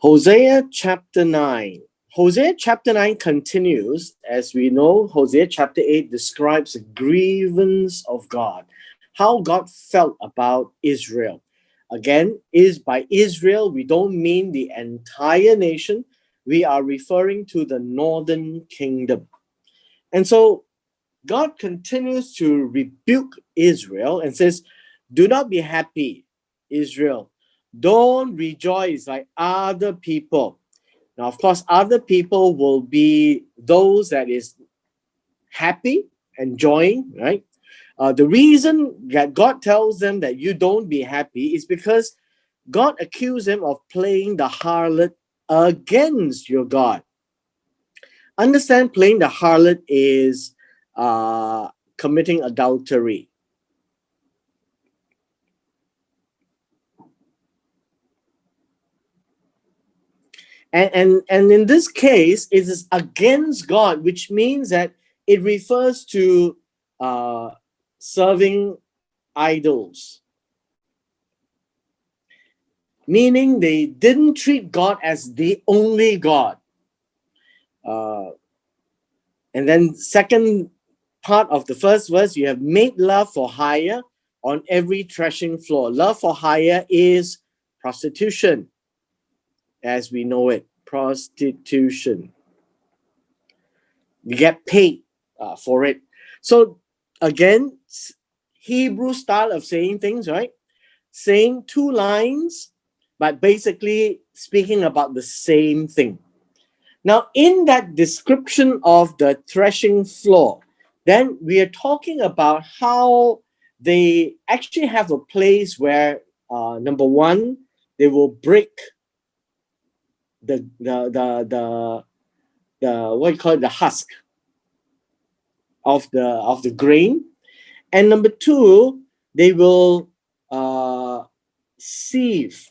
Hosea chapter 9. Hosea chapter 9 continues. As we know, Hosea chapter 8 describes the grievance of God, how God felt about Israel. Again, is by Israel, we don't mean the entire nation. We are referring to the northern kingdom. And so God continues to rebuke Israel and says, do not be happy, Israel. Don't rejoice like other people. Now, of course, other people will be those that is happy, enjoying, right? The reason that God tells them that you don't be happy is because God accused them of playing the harlot against your God. Understand, playing the harlot is committing adultery. And in this case, it is against God, which means that it refers to serving idols. Meaning they didn't treat God as the only God. And then second part of the first verse, you have made love for hire on every threshing floor. Love for hire is prostitution, as we know it. Prostitution. You get paid for it. So again, Hebrew style of saying things, right? Saying two lines, but basically speaking about the same thing. Now, in that description of the threshing floor, then we are talking about how they actually have a place where, number one, they will break the what you call it, the husk of the grain, and number two, they will sieve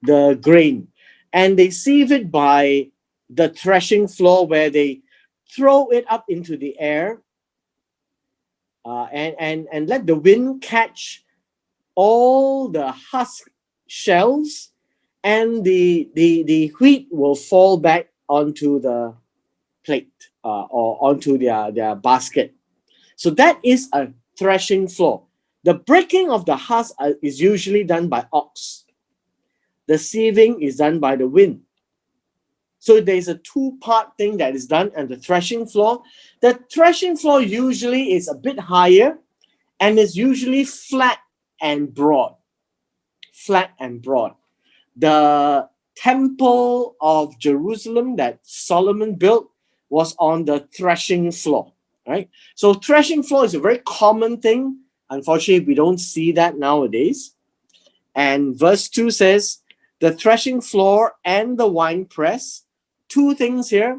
the grain, and they sieve it by the threshing floor where they throw it up into the air and let the wind catch all the husk shells, and the wheat will fall back onto the plate or onto their basket. So that is a threshing floor. The breaking of the husk is usually done by ox. The sieving is done by the wind. So there's a two-part thing that is done on the threshing floor. The threshing floor usually is a bit higher and is usually flat and broad. Flat and broad. The temple of Jerusalem that Solomon built was on the threshing floor, right? So threshing floor is a very common thing. Unfortunately, we don't see that nowadays. And verse 2 says, the threshing floor and the wine press. Two things here.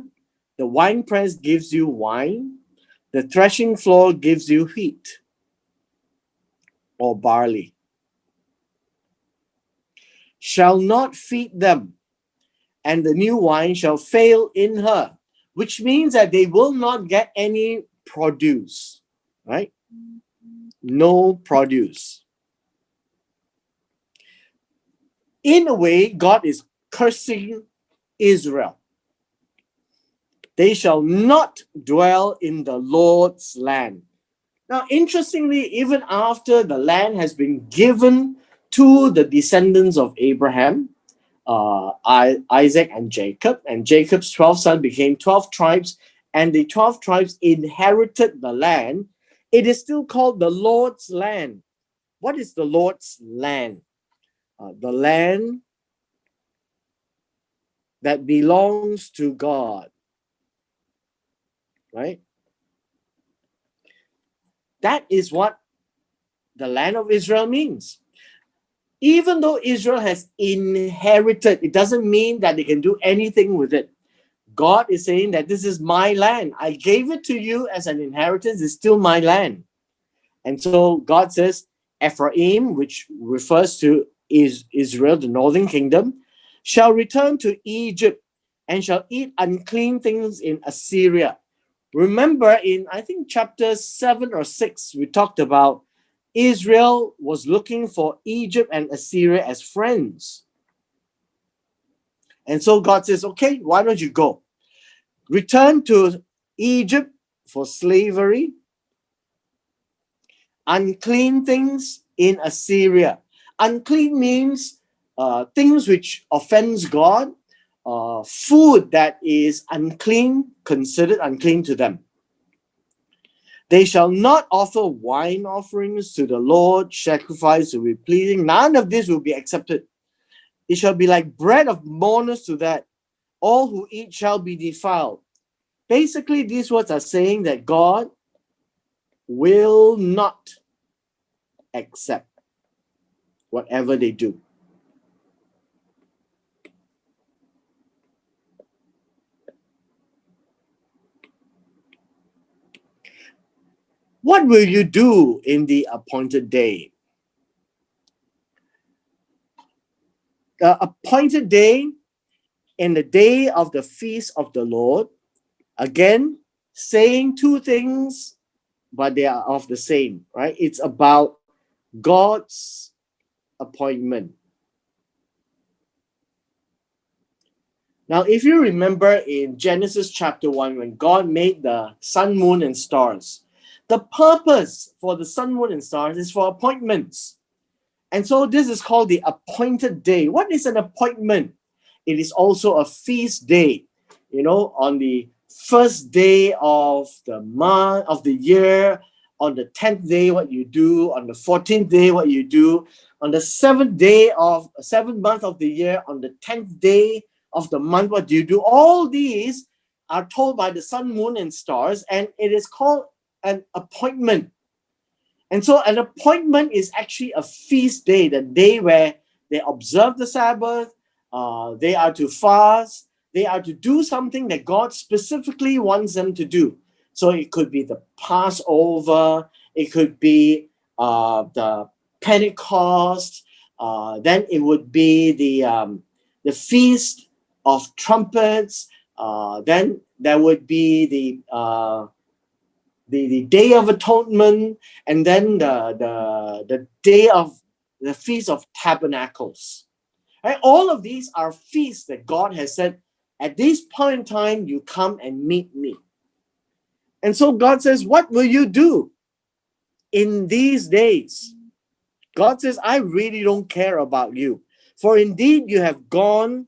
The wine press gives you wine. The threshing floor gives you wheat or barley. Shall not feed them, and the new wine shall fail in her, which means that they will not get any produce, right? No produce. In a way, God is cursing Israel. They shall not dwell in the Lord's land. Now, interestingly, even after the land has been given to the descendants of Abraham, Isaac and Jacob's 12 sons became 12 tribes, and the 12 tribes inherited the land, it is still called the Lord's land. What is the Lord's land? The land that belongs to God, right? That is what the land of Israel means. Even though Israel has inherited, it doesn't mean that they can do anything with it. God is saying that this is my land. I gave it to you as an inheritance. It's still my land. And so God says, Ephraim, which refers to Israel, the northern kingdom, shall return to Egypt and shall eat unclean things in Assyria. Remember in, I think, chapter 7 or 6, we talked about Israel was looking for Egypt and Assyria as friends. And so God says, okay, why don't you go? Return to Egypt for slavery, unclean things in Assyria. Unclean means things which offends God, food that is unclean, considered unclean to them. They shall not offer wine offerings to the Lord, sacrifice will be pleasing. None of this will be accepted. It shall be like bread of mourners to that. All who eat shall be defiled. Basically, these words are saying that God will not accept whatever they do. What will you do in the appointed day? The appointed day in the day of the feast of the Lord, again, saying two things, but they are of the same, right? It's about God's appointment. Now, if you remember in Genesis chapter 1, when God made the sun, moon, and stars, the purpose for the sun, moon, and stars is for appointments. And so this is called the appointed day. What is an appointment? It is also a feast day. You know, on the first day of the month, of the year, on the 10th day, what you do, on the 14th day, what you do, on the seventh month of the year, on the 10th day of the month, what do you do? All these are told by the sun, moon, and stars, and it is called an appointment. And so an appointment is actually a feast day, the day where they observe the Sabbath, they are to fast, they are to do something that God specifically wants them to do. So it could be the Passover, it could be the Pentecost, then it would be the Feast of Trumpets, then there would be the Day of Atonement, and then the day of the Feast of Tabernacles. Right? All of these are feasts that God has said, at this point in time, you come and meet me. And so God says, what will you do in these days? God says, I really don't care about you. For indeed you have gone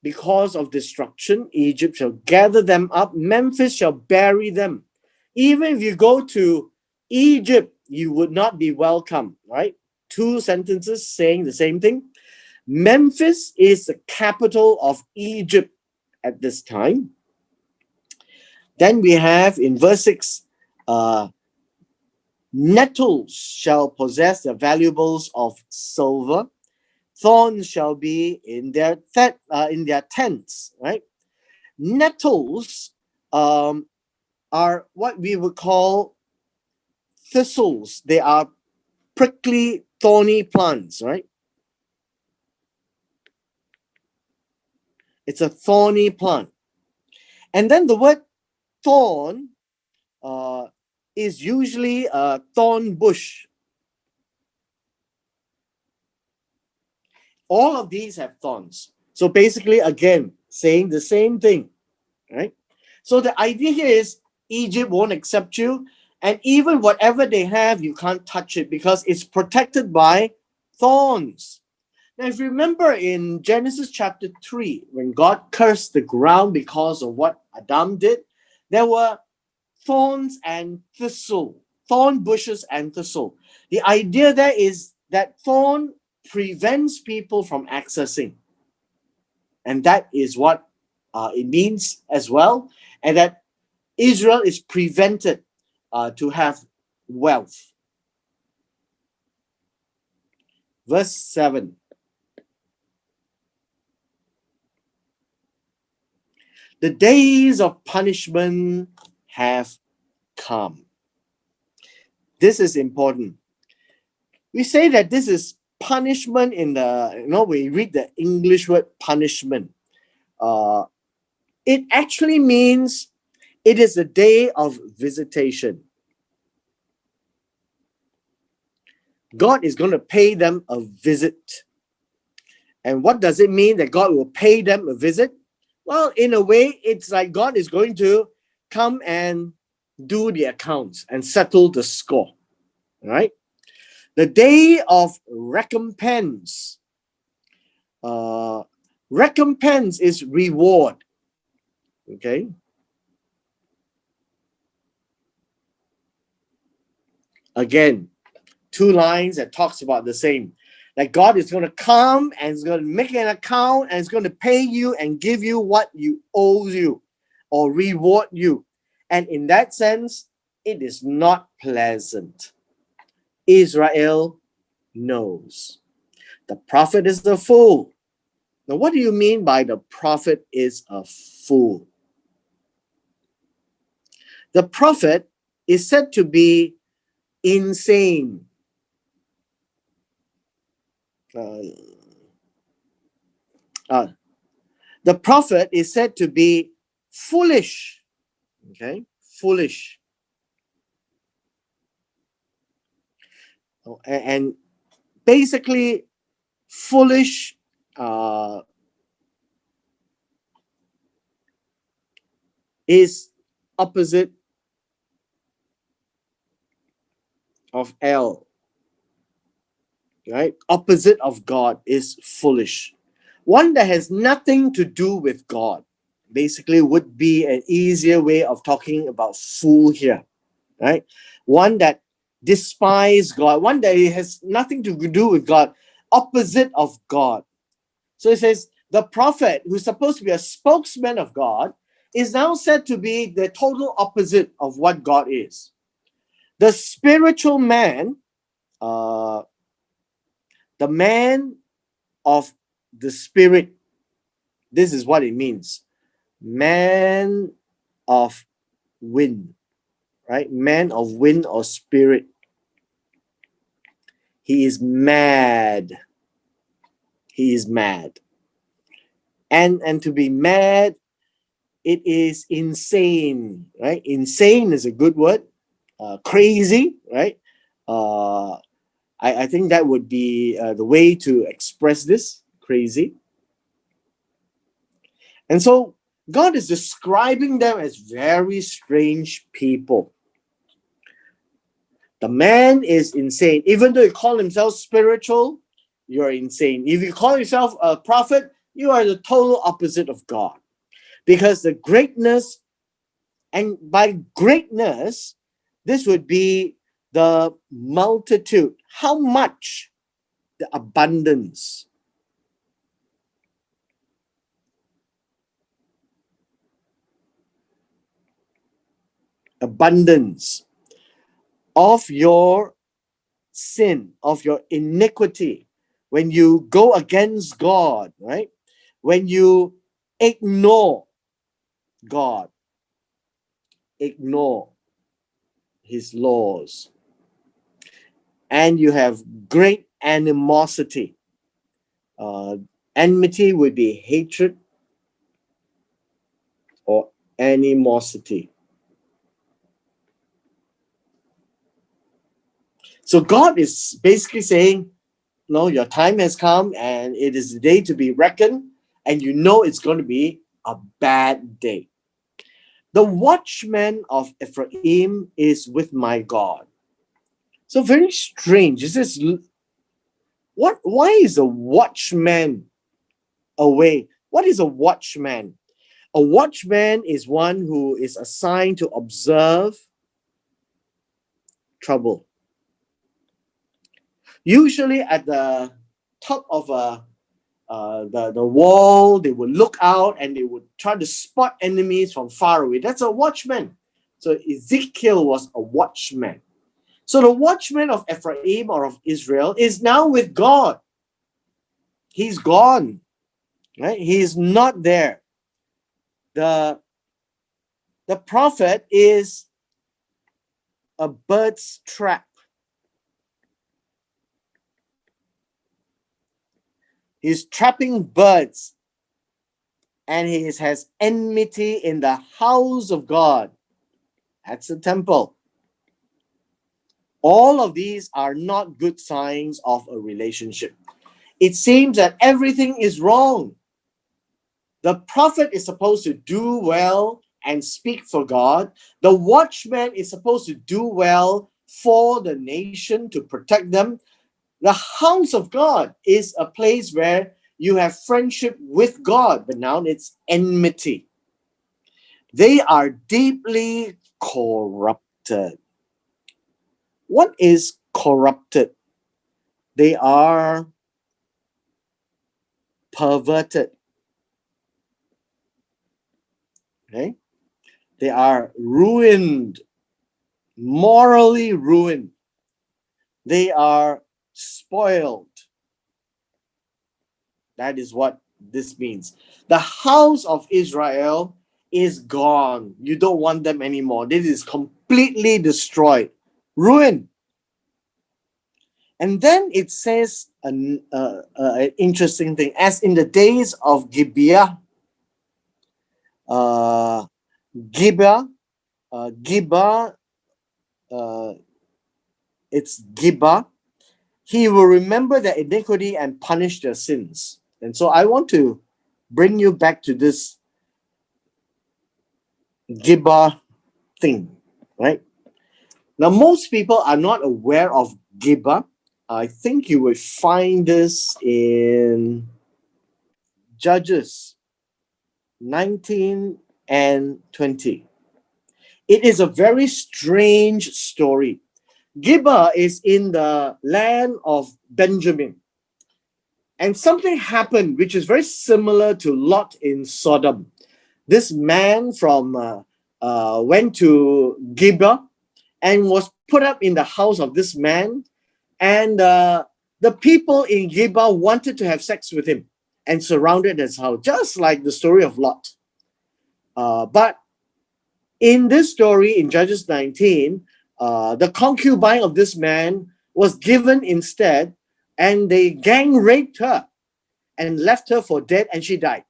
because of destruction. Egypt shall gather them up. Memphis shall bury them. Even if you go to Egypt, you would not be welcome, right? Two sentences saying the same thing. Memphis is the capital of Egypt at this time. Then we have in verse 6, nettles shall possess the valuables of silver. Thorns shall be in their tents, right? Nettles are what we would call thistles. They are prickly, thorny plants, right? It's a thorny plant. And then the word thorn is usually a thorn bush. All of these have thorns. So basically, again, saying the same thing, right? So the idea here is Egypt won't accept you, and even whatever they have, you can't touch it because it's protected by thorns. Now, if you remember in Genesis chapter 3, when God cursed the ground because of what Adam did, there were thorns and thistle, thorn bushes and thistle. The idea there is that thorn prevents people from accessing. And that is what it means as well. And that Israel is prevented to have wealth. Verse 7. The days of punishment have come. This is important. We say that this is punishment in we read the English word punishment. It actually means it is a day of visitation. God is going to pay them a visit. And what does it mean that God will pay them a visit? Well, in a way, it's like God is going to come and do the accounts and settle the score, right? The day of recompense. Recompense is reward, okay? Again, two lines that talks about the same. Like God is going to come and is going to make an account and is going to pay you and give you what you owe you or reward you. And in that sense, it is not pleasant. Israel knows. The prophet is the fool. Now, what do you mean by the prophet is a fool? The prophet is said to be insane. The prophet is said to be foolish. Okay, foolish. And basically, foolish is opposite of El. Right? Opposite of God is foolish. One that has nothing to do with God basically would be an easier way of talking about fool here, right? One that despises God, one that has nothing to do with God, opposite of God. So it says the prophet, who's supposed to be a spokesman of God, is now said to be the total opposite of what God is. The spiritual man, the man of the spirit, this is what it means. Man of wind, right? Man of wind or spirit. He is mad. He is mad. And to be mad, it is insane, right? Insane is a good word. Crazy, right? I think that would be the way to express this, crazy. And so God is describing them as very strange people. The man is insane. Even though you call himself spiritual, you're insane. If you call yourself a prophet, you are the total opposite of God. Because the greatness, and by greatness, this would be the multitude. How much? The abundance. Abundance of your sin, of your iniquity. When you go against God, right? When you ignore God, ignore his laws, and you have great animosity. Enmity would be hatred or animosity. So God is basically saying, no, your time has come and it is the day to be reckoned, and you know it's going to be a bad day. The watchman of Ephraim is with my God. So very strange. It says, why is a watchman away? What is a watchman? A watchman is one who is assigned to observe trouble. Usually at the top of the wall, they would look out and they would try to spot enemies from far away. That's a watchman. So Ezekiel was a watchman. So the watchman of Ephraim or of Israel is now with God. He's gone, right? He's not there. The prophet is a bird's trap. He's trapping birds, and he has enmity in the house of God. That's the temple. All of these are not good signs of a relationship. It seems that everything is wrong. The prophet is supposed to do well and speak for God. The watchman is supposed to do well for the nation to protect them. The house of God is a place where you have friendship with God, but now it's enmity. They are deeply corrupted. What is corrupted? They are perverted. Okay? They are ruined, morally ruined. They are spoiled. That is what this means. The house of Israel is gone. You don't want them anymore. This is completely destroyed, ruined. And then it says an interesting thing. As in the days of Gibeah, uh, Gibeah, Gibeah, uh, it's Gibeah. He will remember their iniquity and punish their sins. And so I want to bring you back to this Gibeah thing, right? Now, most people are not aware of Gibeah. I think you will find this in Judges 19 and 20. It is a very strange story. Gibeah is in the land of Benjamin. And something happened which is very similar to Lot in Sodom. This man went to Gibeah and was put up in the house of this man. And the people in Gibeah wanted to have sex with him and surrounded his house, just like the story of Lot. But in this story, in Judges 19, the concubine of this man was given instead, and they gang raped her and left her for dead, and she died.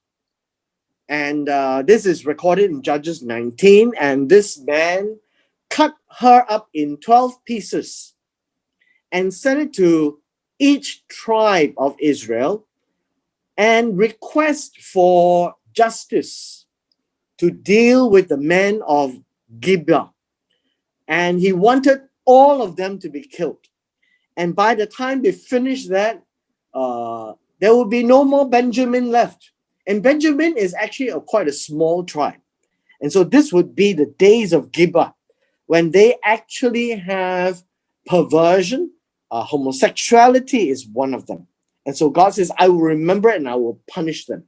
And this is recorded in Judges 19, and this man cut her up in 12 pieces and sent it to each tribe of Israel and request for justice to deal with the men of Gibeah. And he wanted all of them to be killed. And by the time they finished that, there will be no more Benjamin left. And Benjamin is actually quite a small tribe. And so this would be the days of Gibeah, when they actually have perversion. Homosexuality is one of them. And so God says, I will remember and I will punish them.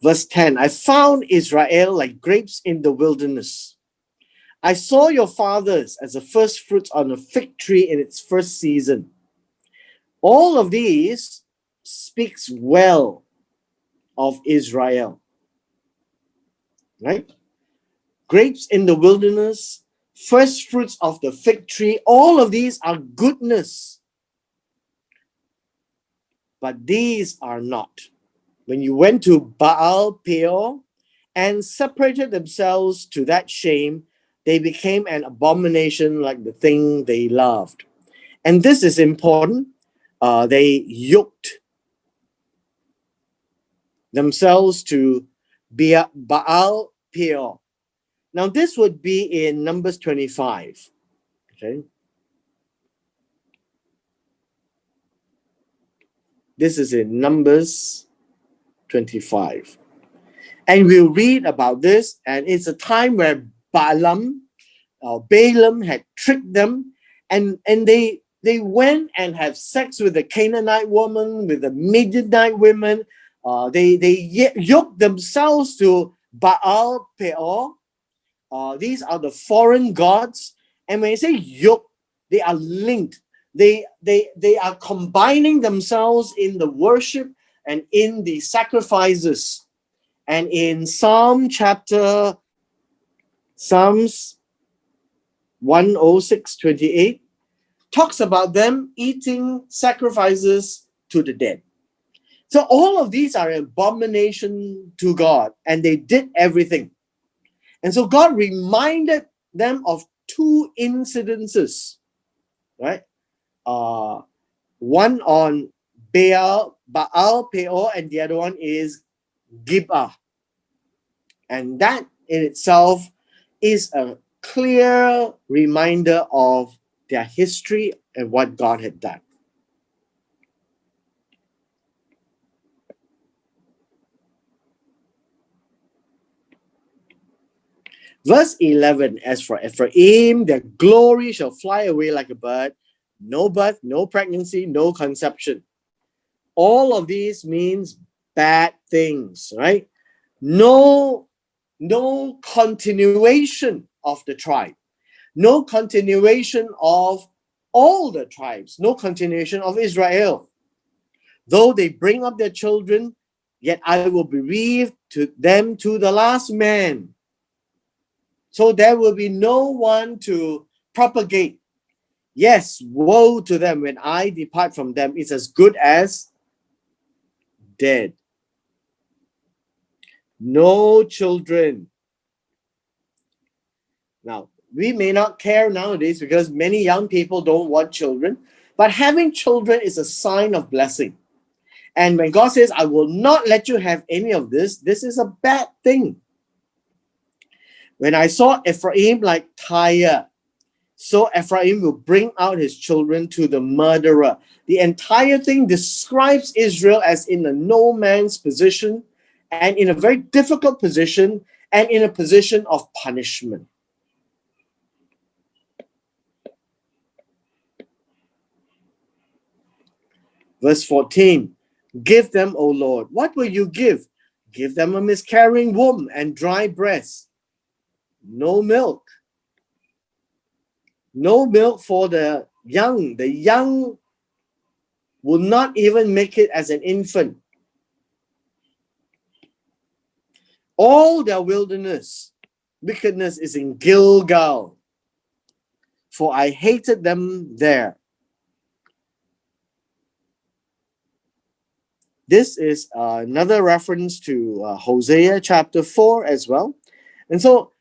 Verse 10, I found Israel like grapes in the wilderness. I saw your fathers as the first fruits on a fig tree in its first season. All of these speaks well of Israel, right? Grapes in the wilderness, first fruits of the fig tree, all of these are goodness. But these are not. When you went to Baal Peor and separated themselves to that shame, they became an abomination like the thing they loved. And this is important. They yoked themselves to Baal Peor. Now, this would be in Numbers 25. Okay. This is in Numbers 25. And we'll read about this, and it's a time where Balaam had tricked them, and they went and had sex with the Canaanite woman, with the Midianite women. They yoked themselves to Baal Peor. These are the foreign gods. And when you say yoke, they are linked. They are combining themselves in the worship and in the sacrifices. And in Psalms 106:28 talks about them eating sacrifices to the dead. So all of these are an abomination to God, and they did everything. And so God reminded them of two incidences, right? One on Baal Peor, and the other one is Gibeah. And that in itself is a clear reminder of their history and what God had done. Verse 11, as for Ephraim, their glory shall fly away like a bird. No birth, no pregnancy, no conception. All of these means bad things, right? No continuation of the tribe. No continuation of all the tribes. No continuation of Israel. Though they bring up their children, yet I will bereave to them to the last man. So there will be no one to propagate. Yes, woe to them when I depart from them. It's as good as dead. No children. Now, we may not care nowadays because many young people don't want children, but having children is a sign of blessing. And when God says, I will not let you have any of this, this is a bad thing. When I saw Ephraim like Tyre, so Ephraim will bring out his children to the murderer. The entire thing describes Israel as in a no man's position and in a very difficult position and in a position of punishment. Verse 14, give them, O Lord. What will you give? Give them a miscarrying womb and dry breasts. No milk. No milk for the young. The young will not even make it as an infant. All their wickedness is in Gilgal, for I hated them there. This is another reference to Hosea chapter 4 as well. And so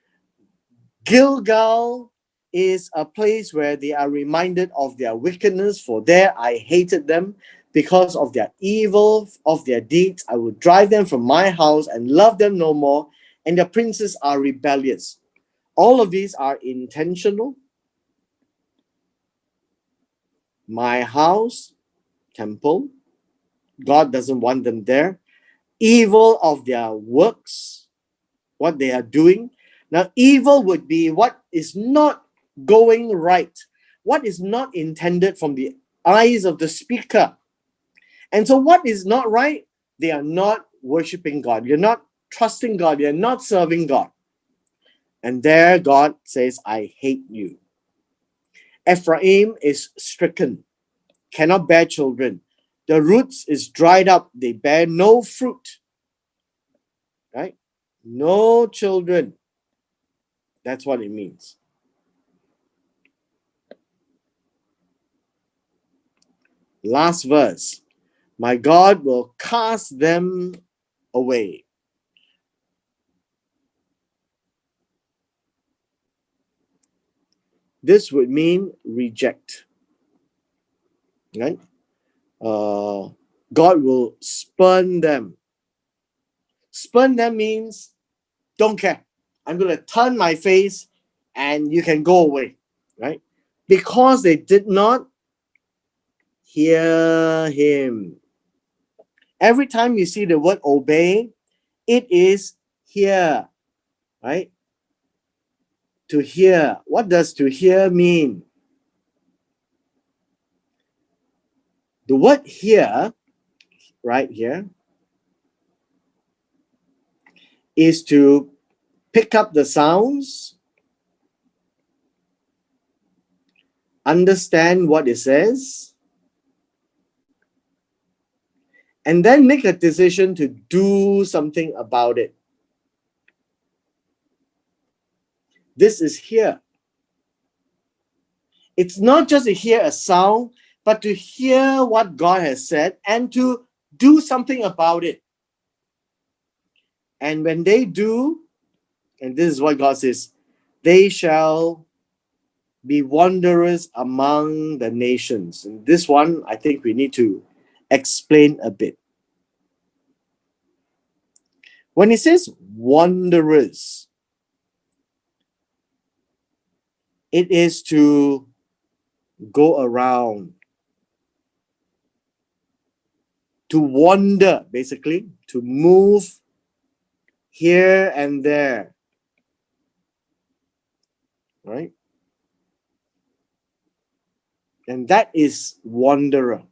Gilgal is a place where they are reminded of their wickedness, for there I hated them because of their evil, of their deeds. I would drive them from my house and love them no more, and their princes are rebellious. All of these are intentional. My house, temple, God doesn't want them there. Evil of their works, what they are doing. Now, evil would be what is not going right, what is not intended from the eyes of the speaker. And so what is not right? They are not worshiping God. You're not trusting God. You're not serving God. And there God says, I hate you. Ephraim is stricken, cannot bear children. The roots is dried up. They bear no fruit. Right? No children. That's what it means. Last verse. My God will cast them away. This would mean reject. Right? God will spurn them. Spurn them means don't care. I'm going to turn my face and you can go away. Right? Because they did not hear him. Every time you see the word obey, it is hear. Right? To hear. What does to hear mean? The word hear, right here, is to pick up the sounds, understand what it says, and then make a decision to do something about it. This is hear. It's not just to hear a sound, but to hear what God has said and to do something about it. And when they do, and this is what God says, they shall be wanderers among the nations. And this one, I think we need to explain a bit. When it says wanderers, it is to go around, to wander, basically, to move here and there, right? And that is wanderer.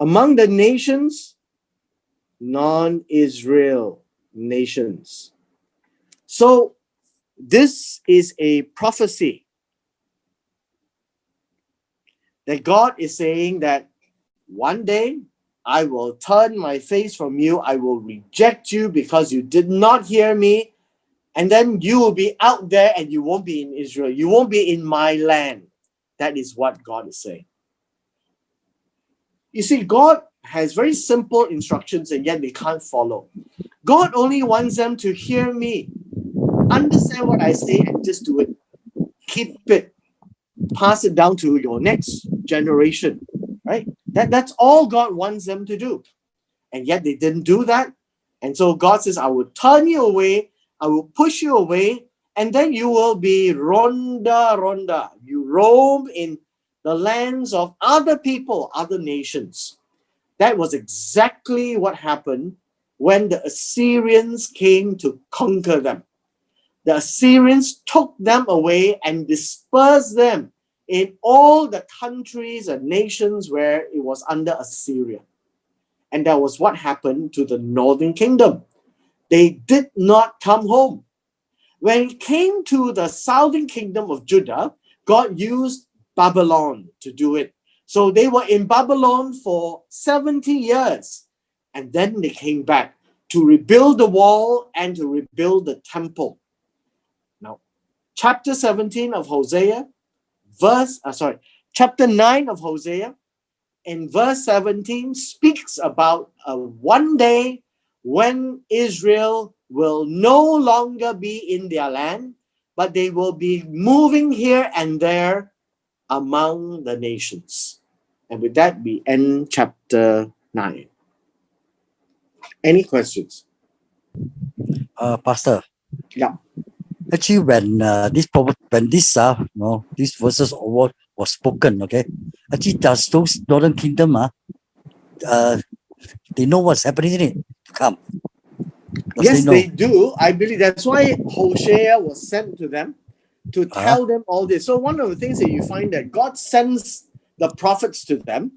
Among the nations, non-Israel nations. So this is a prophecy that God is saying that one day I will turn my face from you. I will reject you because you did not hear me. And then you will be out there and you won't be in Israel. You won't be in my land. That is what God is saying. You see, God has very simple instructions and yet they can't follow. God only wants them to hear me, understand what I say, and just do it. Keep it. Pass it down to your next generation. Right? That's all God wants them to do. And yet they didn't do that. And so God says, I will turn you away, I will push you away, and then you will be ronda. You roam in the lands of other people, other nations. That was exactly what happened when the Assyrians came to conquer them. The Assyrians took them away and dispersed them in all the countries and nations where it was under Assyria. And that was what happened to the northern kingdom. They did not come home. When it came to the southern kingdom of Judah, God used Babylon to do it. So they were in Babylon for 70 years. And then they came back to rebuild the wall and to rebuild the temple. Now, chapter 17 of Hosea, chapter 9 of Hosea, in verse 17 speaks about one day when Israel will no longer be in their land, but they will be moving here and there among the nations. And with that, we end chapter 9. Any questions? Pastor. Yeah. Actually, when these verses was spoken, okay. Actually, does those northern kingdom they know what's happening in it to come? Does Yes, know? they do. I believe that's why Hosea was sent to them to tell them all this. So one of the things that you find that God sends the prophets to them.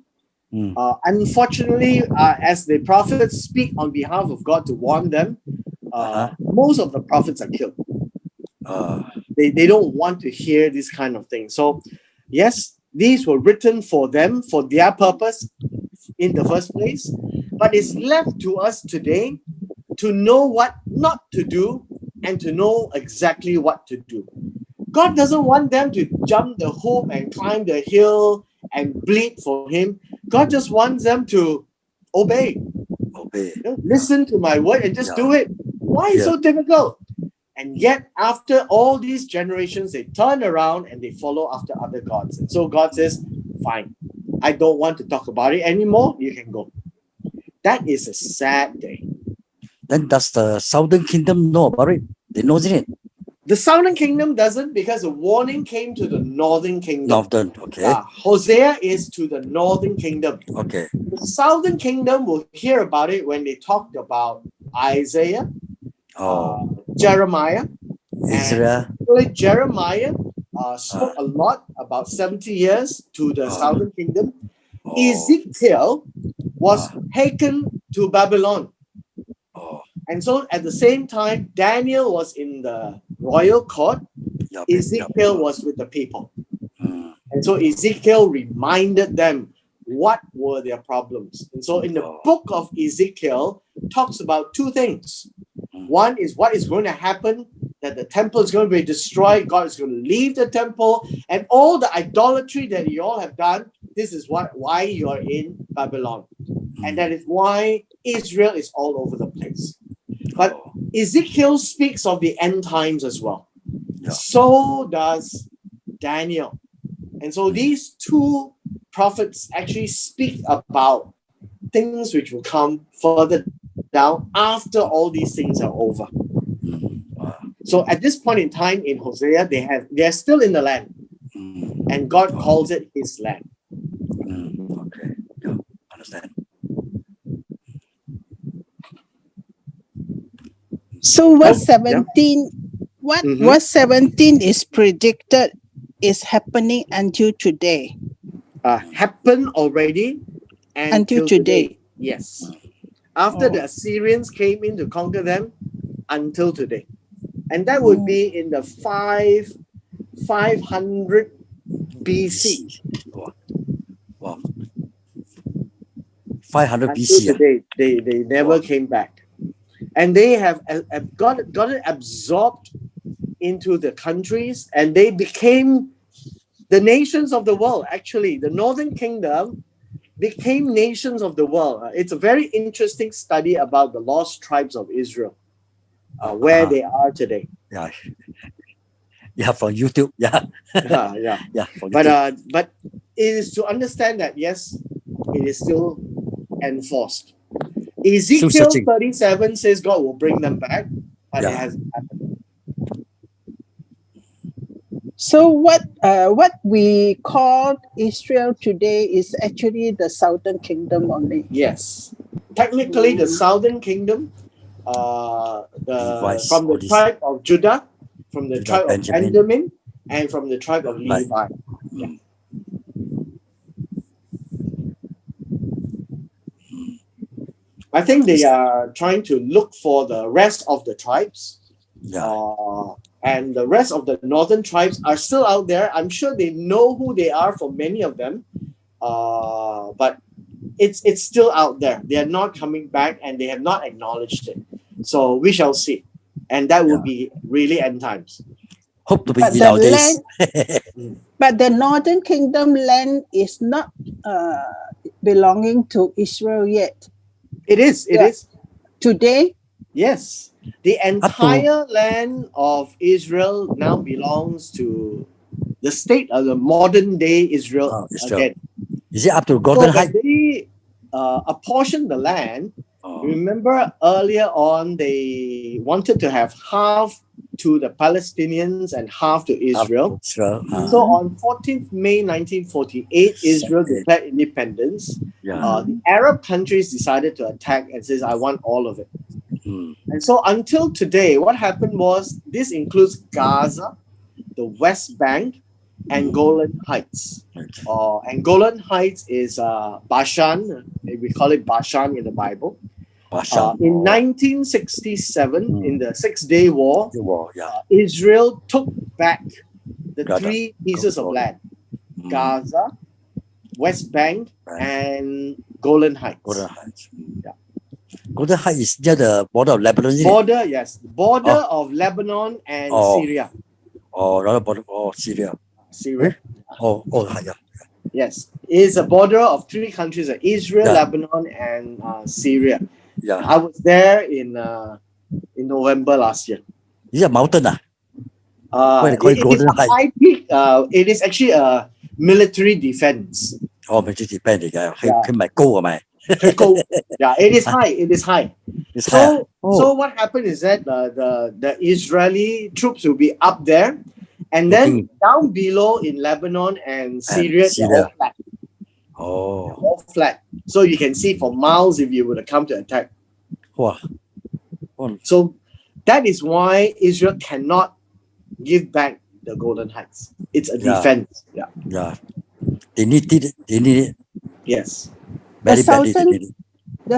Unfortunately, as the prophets speak on behalf of God to warn them, most of the prophets are killed. They don't want to hear this kind of thing. So, yes, these were written for them, for their purpose in the first place. But it's left to us today to know what not to do and to know exactly what to do. God doesn't want them to jump the hoop and climb the hill and bleed for him. God just wants them to obey. Listen to my word and just do it. Why is it so difficult? And yet, after all these generations, they turn around and they follow after other gods. And so God says, fine, I don't want to talk about it anymore. You can go. That is a sad day. Then does the southern kingdom know about it? They know it. The southern kingdom doesn't, because the warning came to the northern kingdom. Northern, okay. Hosea is to the northern kingdom. Okay. The southern kingdom will hear about it when they talked about Isaiah, Jeremiah, Israel. And Jeremiah spoke a lot about 70 years to the southern kingdom. Ezekiel was taken to Babylon. And so at the same time, Daniel was in the royal court. Ezekiel was with the people. And so Ezekiel reminded them what were their problems. And so in the book of Ezekiel talks about two things. One is what is going to happen, that the temple is going to be destroyed. God is going to leave the temple, and all the idolatry that you all have done. This is why you are in Babylon. And that is why Israel is all over the place. But Ezekiel speaks of the end times as well. So does Daniel. And so these two prophets actually speak about things which will come further down after all these things are over. So at this point in time in Hosea, they are still in the land, and God calls it His land. Okay, yeah, understand. So verse 17, verse 17 is predicted is happening until today. Happened already until today. Yes. After the Assyrians came in to conquer them, until today. And that would be in the 500 BC. Wow. 500 BC. Until today, they never came back. And they have got it absorbed into the countries, and they became the nations of the world. Actually, the northern kingdom became nations of the world. It's a very interesting study about the lost tribes of Israel, where they are today. Yeah, from YouTube. Yeah. From YouTube. But it is to understand that yes, it is still enforced. Ezekiel 37 says God will bring them back, but it hasn't happened. So what we call Israel today is actually the southern kingdom only. Yes, technically the southern kingdom, from the tribe of Judah, from the tribe of Benjamin, and from the tribe of Levi. I think they are trying to look for the rest of the tribes. And the rest of the northern tribes are still out there. I'm sure they know who they are for many of them. But it's still out there. They are not coming back, and they have not acknowledged it. So we shall see. And that will be really end times. Hope to be in our days. But the northern kingdom land is not belonging to Israel yet. It is. It is. Today? Yes. The entire land of Israel now belongs to the state of the modern day Israel. Again. Is it up to Golden Heights? When they apportion the land, remember earlier on they wanted to have half to the Palestinians and half to Israel. So on 14th May 1948, Israel declared independence. The Arab countries decided to attack and says, I want all of it. And so until today, what happened was this includes Gaza, the West Bank, and Golan Heights. And Golan Heights is Bashan. We call it Bashan in the Bible. In 1967, in the Six-Day War, Israel took back the three pieces of land: Gaza, West Bank, and Golan Heights. Golden Heights is near the border of Lebanon. Border of Lebanon and Syria. Another border. Syria. Yes, it is a border of three countries: Israel, Lebanon, and Syria. I was there in November last year. Is it a mountain? It is a high peak. It is actually a military defense. Military defense 嚟嘅，佢唔係高係咪？It is high. It is high. So what happened is that the Israeli troops will be up there, and then down below in Lebanon and Syria, they're all flat. All flat. So you can see for miles if you were to come to attack. So that is why Israel cannot give back the Golden Heights. It's a defense. They need it. Yes. The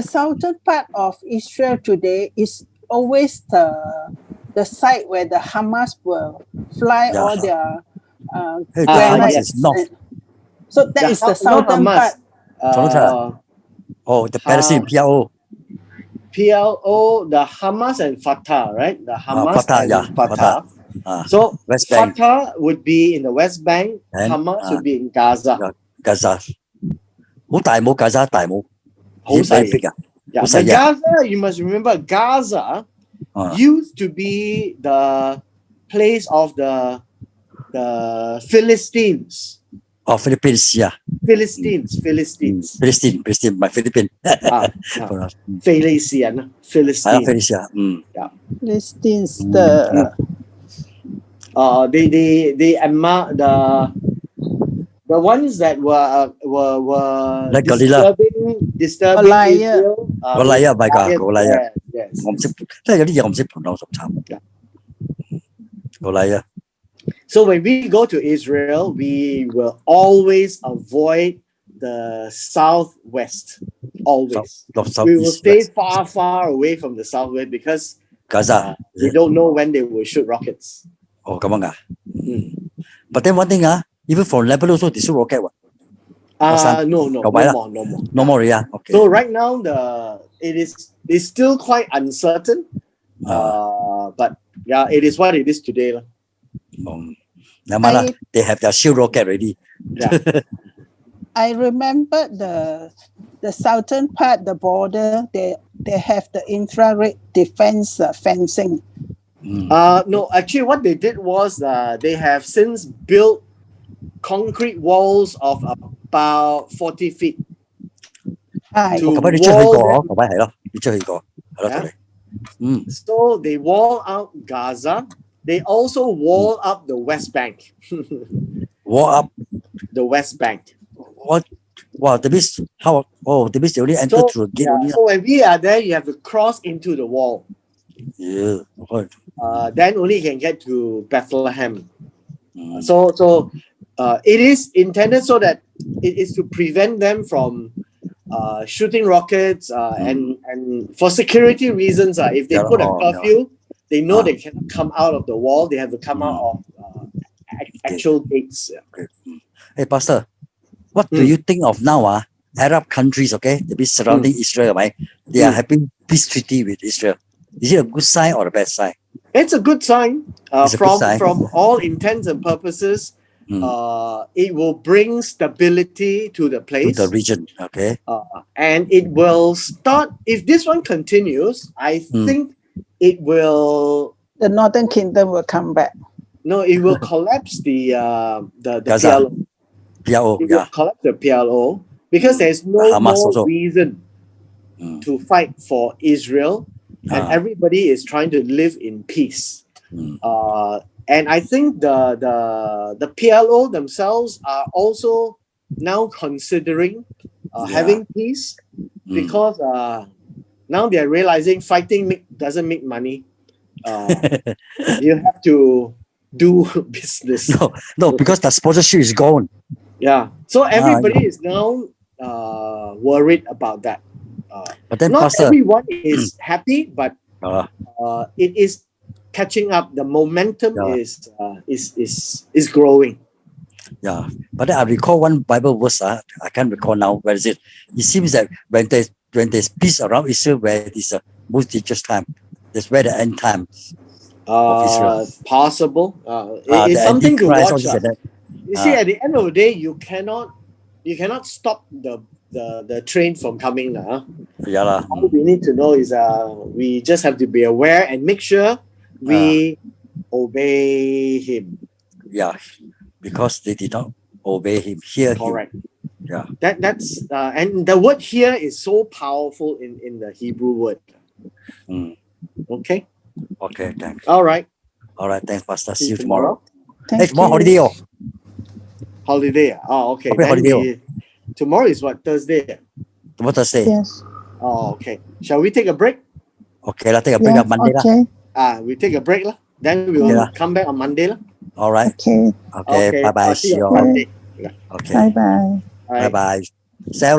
southern part of Israel today is always the site where the Hamas will fly all their Hamas is north. So that is the southern part. The Palestinian PLO, the Hamas and Fatah, right? The Hamas and Fatah. So Fatah would be in the West Bank, Hamas would be in Gaza. Gaza 好大冇 Gaza 大冇，好細㗎。But Gaza, you must remember, Gaza used to be the place of the Philistines. Oh, Philippines, yeah. Philistines, Philistine, my Philippine. 啊啊，非利士人啊 Philistine， Philistine, yeah. Philistines, Mm. the ones that were Like Galila. disturbing Goliath. Israel. Goliath, my God, Goliath, Goliath. yes. 我唔識，即係有啲嘢我唔識 pronounce 慘。Goliath. So when we go to Israel, we will always avoid the southwest. Always. We will stay far away from the southwest because Gaza. we don't know when they will shoot rockets. 哦，咁樣啊。Mm. But then one thing even from Lebanon also they shoot rocket 喎。No more. No more, yeah. Okay. So right now it's still quite uncertain. But yeah, it is what it is today. Never mind lah. They have their shield rocket already. Yeah. I remember the southern part, the border, they have the infrared defense fencing. No, actually what they did was they have since built concrete walls of about 40 feet. High. To 咁你出去過，係咪係咯？你出去過，係咯，同你。So they wall out Gaza. They also wall up the West Bank. Wall up the West Bank. What? Wow, that means how? Oh, that means they only enter through a gate only. So when we are there, you have to cross into the wall. Yeah. Then only you can get to Bethlehem. So it is intended so that it is to prevent them from shooting rockets and for security reasons. If they put a curfew, they know they cannot come out of the wall. They have to come out of actual gates. Hey, Pastor, what do you think of now? Arab countries, okay, they be surrounding Israel, right? They are having peace treaty with Israel. Is it a good sign or a bad sign? It's a good sign. From all intents and purposes, it will bring stability to the place. To the region, okay. And it will start, if this one continues, I think it will... The Northern Kingdom will come back. No, it will collapse the Gaza. PLO. It will collapse the PLO because there's no more reason to fight for Israel. And everybody is trying to live in peace. And I think the PLO themselves are also now considering having peace because now they're realizing fighting doesn't make money. You have to do business. No, because the sponsorship is gone. Yeah. So everybody is now worried about that. But then, not Pastor, everyone is happy, but it is catching up. The momentum is growing. Yeah, but then I recall one Bible verse. I can't recall now. Where is it? It seems that when there's peace around Israel, where it is the most dangerous time, that's where the end time of Israel. Possible. It's something to watch. You see, at the end of the day, you cannot stop the train from coming. All we need to know is we just have to be aware and make sure we obey him. Yeah, because they did not obey him. Hear Correct. him. Yeah. That's and the word here is so powerful in the Hebrew word. Okay. Okay, thanks. All right. Thanks, Pastor. See you tomorrow. Tomorrow holiday. Holiday. Oh, okay. Holiday. Tomorrow is what? Thursday? Tomorrow Thursday. Yes. Oh, okay. Shall we take a break? Okay, take a break on Monday. Okay. We take a break. Then we will come back on Monday. All right. Okay. Bye-bye. See you on Monday. Okay. Bye-bye. Bye-bye. Sell